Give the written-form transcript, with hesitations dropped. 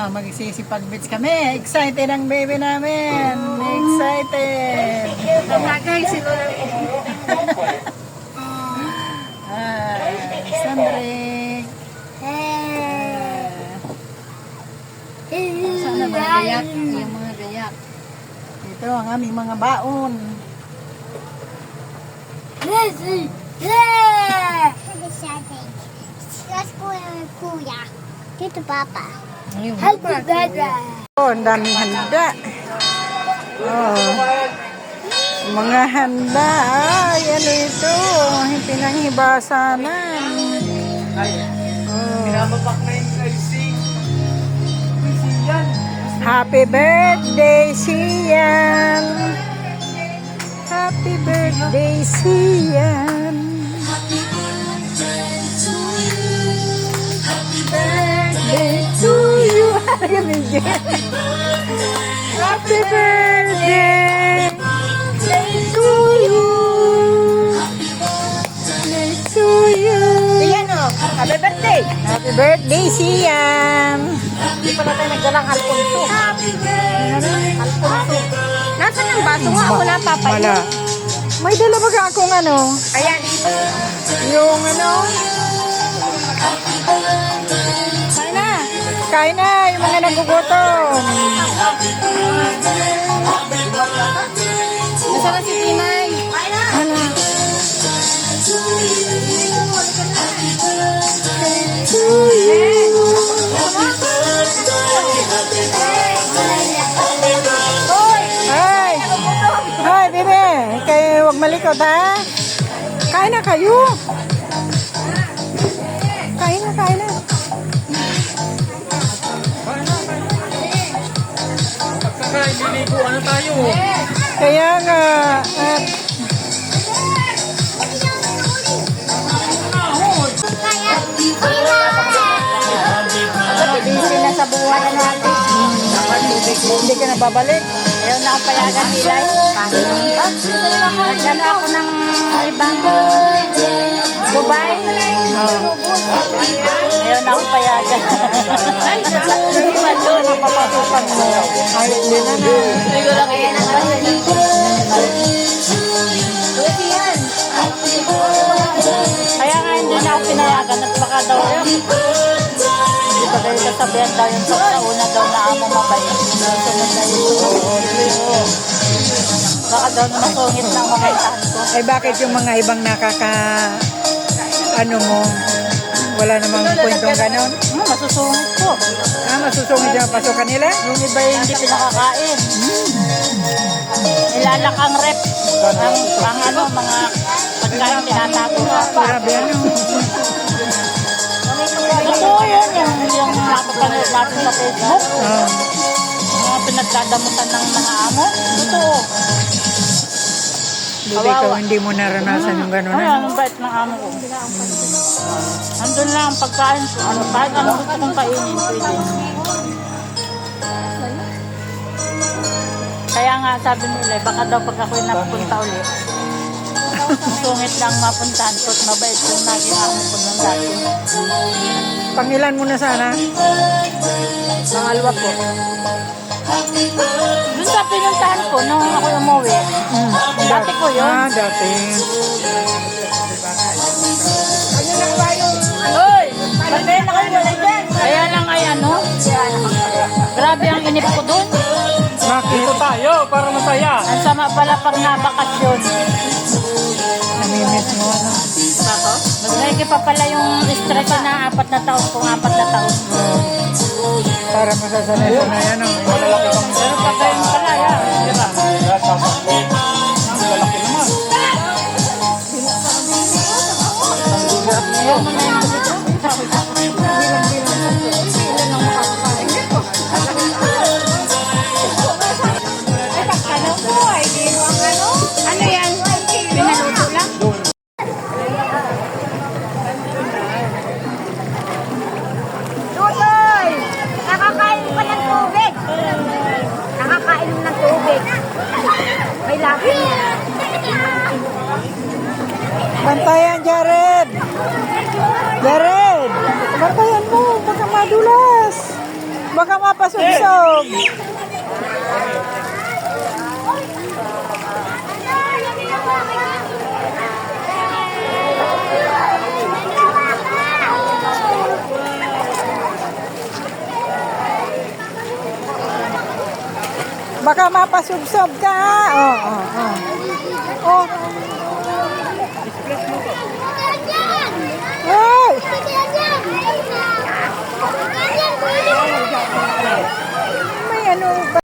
Magsisipag-beach kami. Excited ang baby namin. Excited. Tagay, sino lang. Sandrik. Sana mga gayak. Yung mga gayak. Ito ang aming mga baon. Kuya. Dito, Papa. Happy birthday. Oh, ang daming handa. Oh. Mga handa. Ay, ano ito? Pinanghibasanan. Oh. Happy birthday, Sian. Happy birthday, Sian. Birthday to you. Happy birthday to you. To you. Ayan o, happy birthday. Happy birthday, Sian. Hindi pala tayo nagdalang Alfonso. Alfonso. Nasaan ang baso nga? Wala papay. Wala. May dala ba akong ano? Ayan. Yung ano? Kain na. Kain na, yung mga nagugutom. Nasaan na si Tinay? Ano? Ay! Ay, bebe! Kayo huwag malikot, ha? Kain na kayo! Kain na, kain na. Ano tayo? Kaya nga, at Busy na sa buwan na natin. hindi ka na babalik. Ayaw na akong payagan nilay. Nagdala ako ng ibang Dubai. Ayaw na akong payagan. Hindi man doon ang papatukan mo. Ay, hindi na na. Hindi ko lang iyan ang Kaya nga hindi na ako pinayagan at baka daw hindi pa kayo kasabihan daw yung pagkauna daw na amo mabait. Sunod na yun. Baka daw na masungit ng mabaitan ko. Ay, bakit yung mga ibang ano mo, wala namang kwentong ganon? Masusungit ko. Masusungit yung pasukan nila? Yung iba yung hindi pinakakain. Nilalak ang rep. Ang ano, mga pagkain tinatago ko. Grabe ano. Totoo yun, yung napapanood natin sa Facebook. Mga pinagdadamutan ng mga amo. Totoo. Buti ikaw hindi mo naranasan yung ganon. Ay, anong bait ng amo ko. Andun lang ang pagkain ko. Ano, kahit anong gusto kong kainin, pwede. Kaya nga sabi nila, baka daw pag ako'y napunta ulit, sungit lang mapuntahan ko at mabait yung naging amo ko ng dati. Pangilan mo na sana? Pangalawa po. Doon sa pinuntahan ko, nung ako umuwi, dati ko yun. Dati. Hoy! Patay na kayo wala dyan. Kaya lang ay ano, grabe ang inip ko doon. Dito tayo para masaya. Ang sama pala pag nabakasyon. Namimiss mo ano? Ako? Nagnaiki pa pala yung stress na 4 na taon kung 4 na taon. Para masasanay ko na yan. Malalaki kang Pero pagkain mo pala yan. Di ba? lalaki naman. Ayaw mo na yung dito. Ano yan? Pinaluto lang? Tutoy! Nakakain pa ng tubig. Nakakain ng tubig. May lapin niya. Bantayan, Jared! Jared! Bantayan mo, baka madulas. Baka mapasubsob. Baka mapasubsob ka. Oh, oh, oh. Oh,